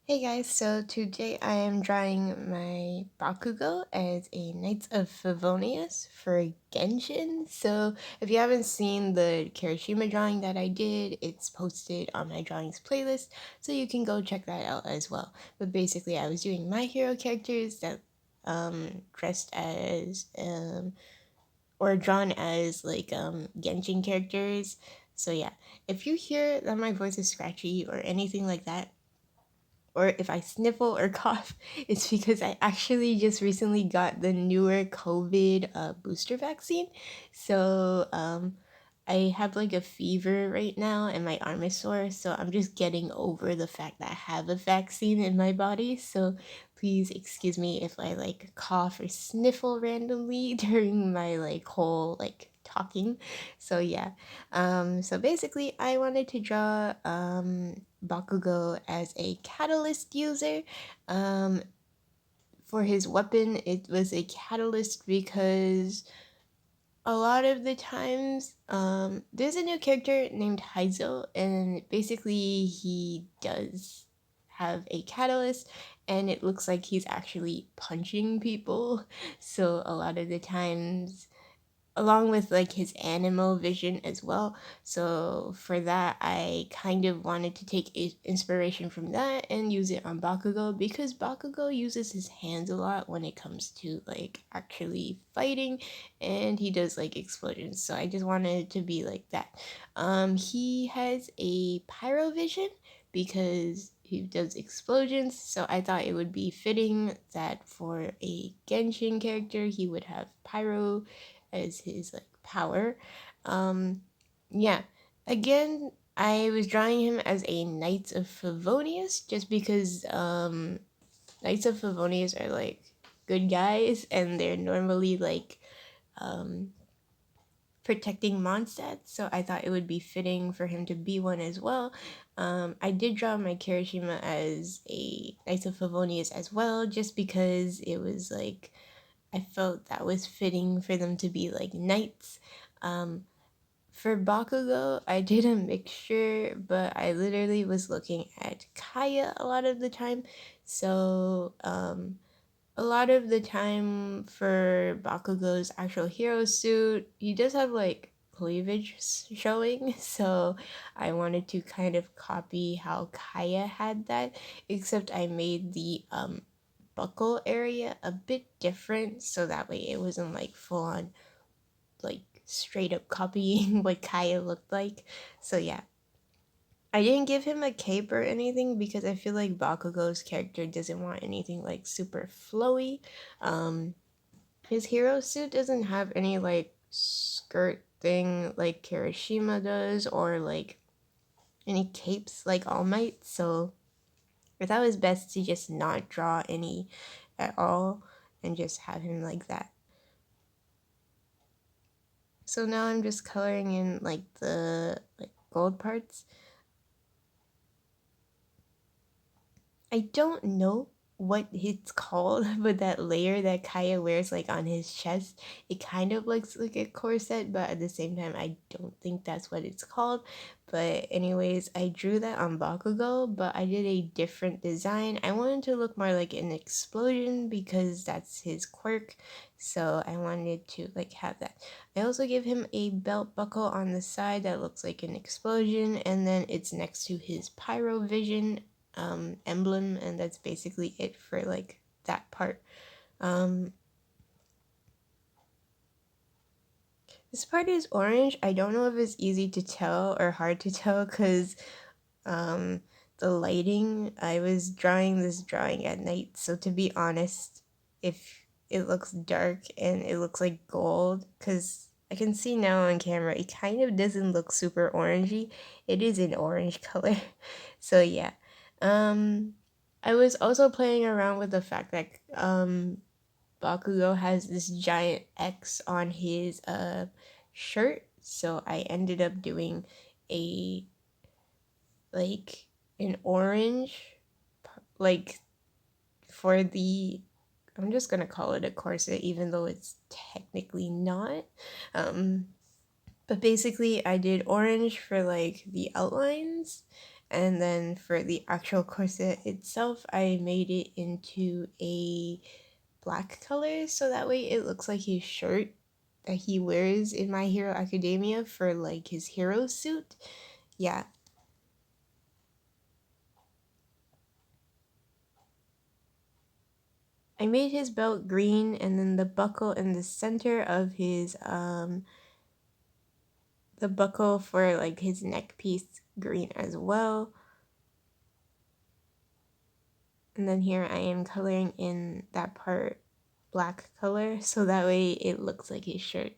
Hey guys, so today I am drawing my Bakugou as a Knights of Favonious for Genshin. So if you haven't seen the Kirishima drawing that I did, it's posted on my drawings playlist, so you can go check that out as well. But basically I was doing my hero characters that dressed as or drawn as like Genshin characters. So yeah, if you hear that my voice is scratchy or anything like that, or if I sniffle or cough, it's because I actually just recently got the newer COVID booster vaccine. So I have like a fever right now and my arm is sore. So I'm just getting over the fact that I have a vaccine in my body. So please excuse me if I like cough or sniffle randomly during my like whole like talking. So yeah. So basically I wanted to draw Bakugou as a catalyst user. Um, for his weapon, it was a catalyst because a lot of the times, there's a new character named Heizou, and basically he does have a catalyst, and it looks like he's actually punching people. So a lot of the times, along with like his animal vision as well. So for that, I kind of wanted to take inspiration from that and use it on Bakugou because Bakugou uses his hands a lot when it comes to like actually fighting, and he does like explosions. So I just wanted it to be like that. He has a pyro vision because he does explosions, so I thought it would be fitting that for a Genshin character he would have pyro as his like power. Um, yeah. Again, I was drawing him as a Knights of Favonious just because Knights of Favonious are like good guys and they're normally like um protecting Mondstadt, so I thought it would be fitting for him to be one as well. I did draw my Kirishima as a Knights of Favonius as well, just because it was like I felt that was fitting for them to be like knights. Um, for Bakugou, I did a mixture, but I literally was looking at Kaeya a lot of the time. So, a lot of the time for Bakugou's actual hero suit, he does have like cleavage showing, so I wanted to kind of copy how Kaeya had that, except I made the buckle area a bit different so that way it wasn't like full on like straight up copying what Kaeya looked like. So yeah. I didn't give him a cape or anything because I feel like Bakugou's character doesn't want anything like super flowy. Um, his hero suit doesn't have any like skirt thing like Kirishima does or like any capes like All Might, so I thought it was best to just not draw any at all and just have him like that. So now I'm just coloring in like the like gold parts. I don't know what it's called, but that layer that Kaeya wears like on his chest, it kind of looks like a corset, but at the same time, I don't think that's what it's called. But anyways, I drew that on Bakugou, but I did a different design. I wanted to look more like an explosion because that's his quirk, so I wanted to like have that. I also give him a belt buckle on the side that looks like an explosion, and then it's next to his pyro vision emblem, and that's basically it for like that part. Um, this part is orange. I don't know if it's easy to tell or hard to tell because um, the lighting, I was drawing this drawing at night, so to be honest, if it looks dark and it looks like gold, because I can see now on camera, it kind of doesn't look super orangey. It is an orange color. So yeah. Um, I was also playing around with the fact that Bakugou has this giant X on his shirt, so I ended up doing a like an orange like for the, I'm just gonna call it a corset even though it's technically not. Um but basically I did orange for like the outlines, And then for the actual corset itself, I made it into a black color so that way it looks like his shirt that he wears in My Hero Academia for like his hero suit. Yeah. I made his belt green and then the buckle in the center of his the buckle for like his neck piece green as well. And then here I am coloring in that part black color so that way it looks like his shirt.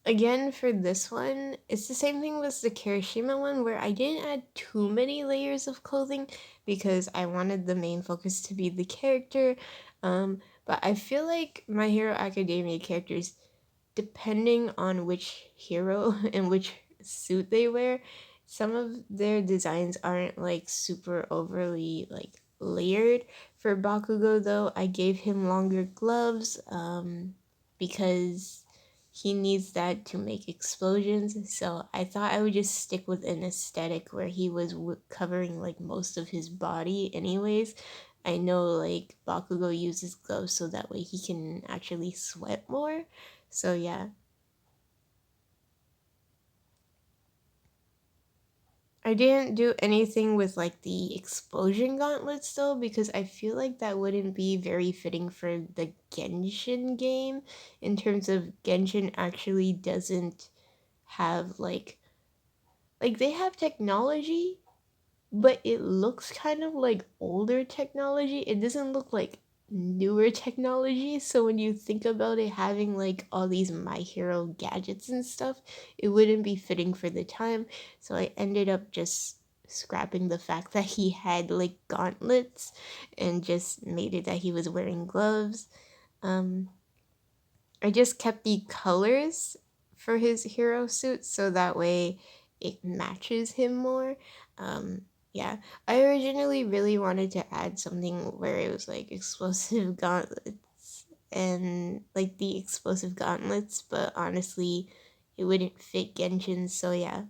Again, for this one, it's the same thing with the Kirishima one where I didn't add too many layers of clothing because I wanted the main focus to be the character. But I feel like My Hero Academia characters, depending on which hero and which suit they wear, some of their designs aren't like super overly like layered. For Bakugou though, I gave him longer gloves because he needs that to make explosions. So I thought I would just stick with an aesthetic where he was covering like most of his body anyways. I know like Bakugo uses gloves so that way he can actually sweat more. So yeah. I didn't do anything with like the explosion gauntlets though because I feel like that wouldn't be very fitting for the Genshin game in terms of Genshin actually doesn't have like they have technology, but it looks kind of like older technology. It doesn't look like newer technology. So when you think about it having like all these My Hero gadgets and stuff, it wouldn't be fitting for the time. So I ended up just scrapping the fact that he had like gauntlets and just made it that he was wearing gloves. Um I just kept the colors for his hero suit so that way it matches him more. Um, yeah, I originally really wanted to add something where it was like explosive gauntlets and like the explosive gauntlets, but honestly, it wouldn't fit Genshin, so yeah.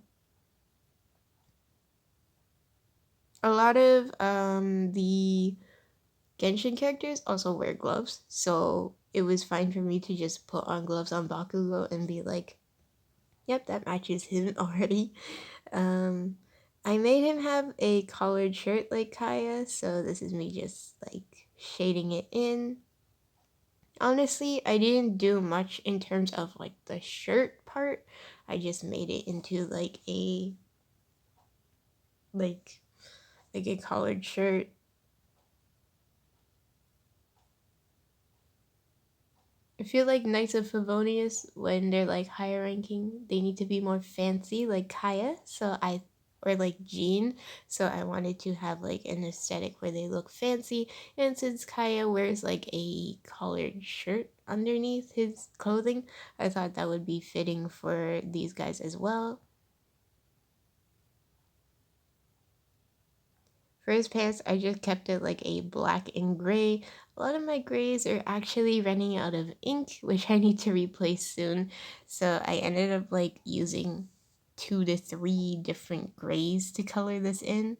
A lot of the Genshin characters also wear gloves, so it was fine for me to just put on gloves on Bakugo and be like, yep, that matches him already. Um, I made him have a collared shirt like Kaeya, so this is me just like shading it in. Honestly, I didn't do much in terms of like the shirt part. I just made it into like like a collared shirt. I feel like Knights of Favonious, when they're like higher ranking, they need to be more fancy, like Kaeya. Or like Jean. So I wanted to have like an aesthetic where they look fancy. And since Kaeya wears like a collared shirt underneath his clothing, I thought that would be fitting for these guys as well. For his pants, I just kept it like a black and gray. A lot of my grays are actually running out of ink, which I need to replace soon. So I ended up like using 2 to 3 different grays to color this in.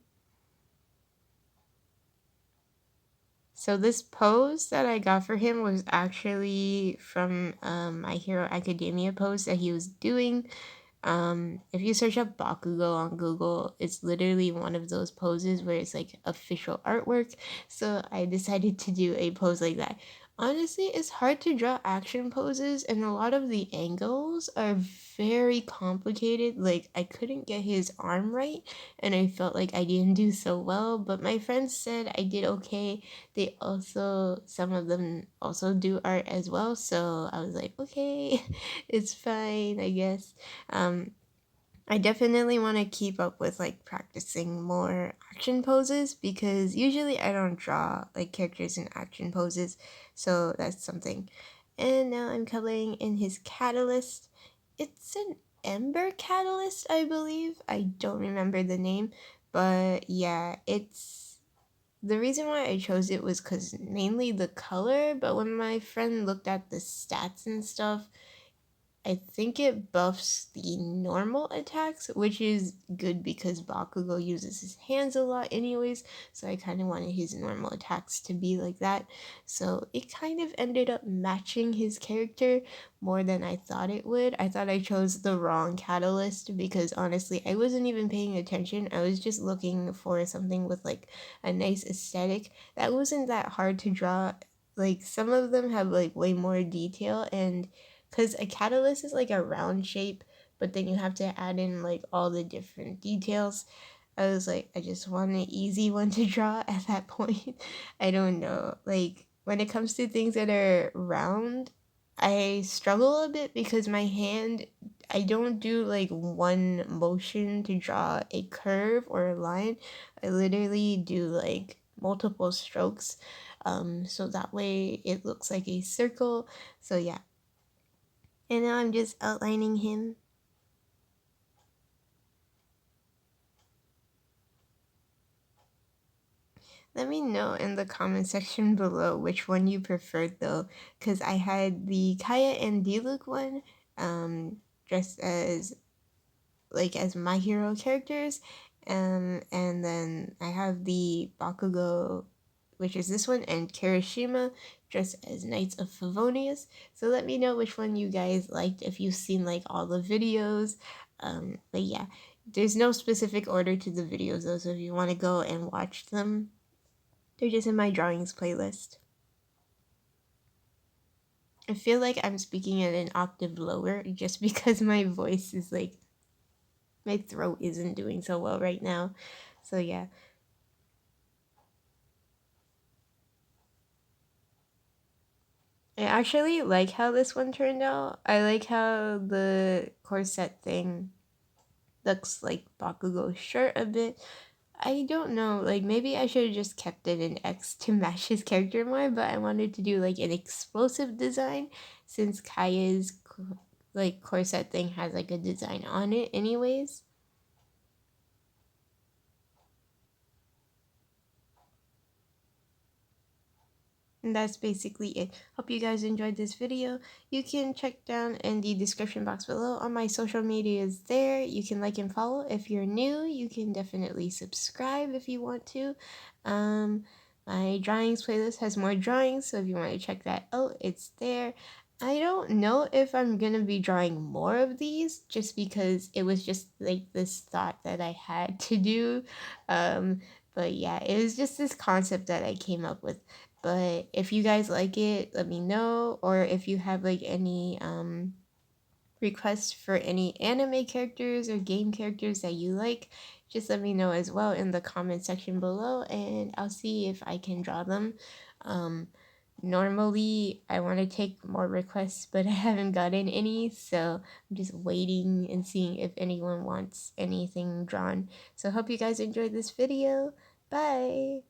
So this pose that I got for him was actually from My Hero Academia pose that he was doing. If you search up Bakugo on Google, it's literally one of those poses where it's like official artwork. So I decided to do a pose like that. Honestly, it's hard to draw action poses, and a lot of the angles are very complicated. Like, I couldn't get his arm right, and I felt like I didn't do so well, but my friends said I did okay. Some of them also do art as well, so I was like, okay, it's fine, I guess. Um, I definitely want to keep up with like practicing more action poses because usually I don't draw like characters in action poses, so that's something. And now I'm coloring in his catalyst. It's an ember catalyst, I believe. I don't remember the name, but yeah, it's The reason why I chose it was because mainly the color, but when my friend looked at the stats and stuff, I think it buffs the normal attacks, which is good because Bakugou uses his hands a lot anyways, so I kind of wanted his normal attacks to be like that. So it kind of ended up matching his character more than I thought it would. I thought I chose the wrong catalyst because honestly, I wasn't even paying attention. I was just looking for something with like a nice aesthetic. That wasn't that hard to draw. Like some of them have like way more detail, and because a catalyst is like a round shape, but then you have to add in like all the different details. I was like, I just want an easy one to draw at that point. I don't know. Like when it comes to things that are round, I struggle a bit because my hand, I don't do like one motion to draw a curve or a line. I literally do like multiple strokes. So that way it looks like a circle. So yeah, and now I'm just outlining him. Let me know in the comment section below which one you preferred though, because I had the Kaeya and Diluc one, dressed as as my hero characters, and then I have the Bakugou, which is this one, and Kirishima dressed as Knights of Favonious. So let me know which one you guys liked if you've seen like all the videos. But yeah, there's no specific order to the videos though, so if you want to go and watch them, they're just in my drawings playlist. I feel like I'm speaking at an octave lower just because my voice is like, my throat isn't doing so well right now. So yeah. I actually like how this one turned out. I like how the corset thing looks like Bakugou's shirt a bit. I don't know, like maybe I should have just kept it in X to match his character more, but I wanted to do like an explosive design since Kaya's like corset thing has like a design on it anyways. And that's basically it. Hope you guys enjoyed this video. You can check down in the description box below on my social medias there. You can like and follow if you're new. You can definitely subscribe if you want to. Um, my drawings playlist has more drawings, so if you want to check that out, it's there. I don't know if I'm gonna be drawing more of these just because it was just like this thought that I had to do. But yeah, it was just this concept that I came up with. But if you guys like it, let me know. Or if you have like any requests for any anime characters or game characters that you like, just let me know as well in the comment section below, and I'll see if I can draw them. Um, Normally, I want to take more requests, but I haven't gotten any, so I'm just waiting and seeing if anyone wants anything drawn. So, hope you guys enjoyed this video. Bye!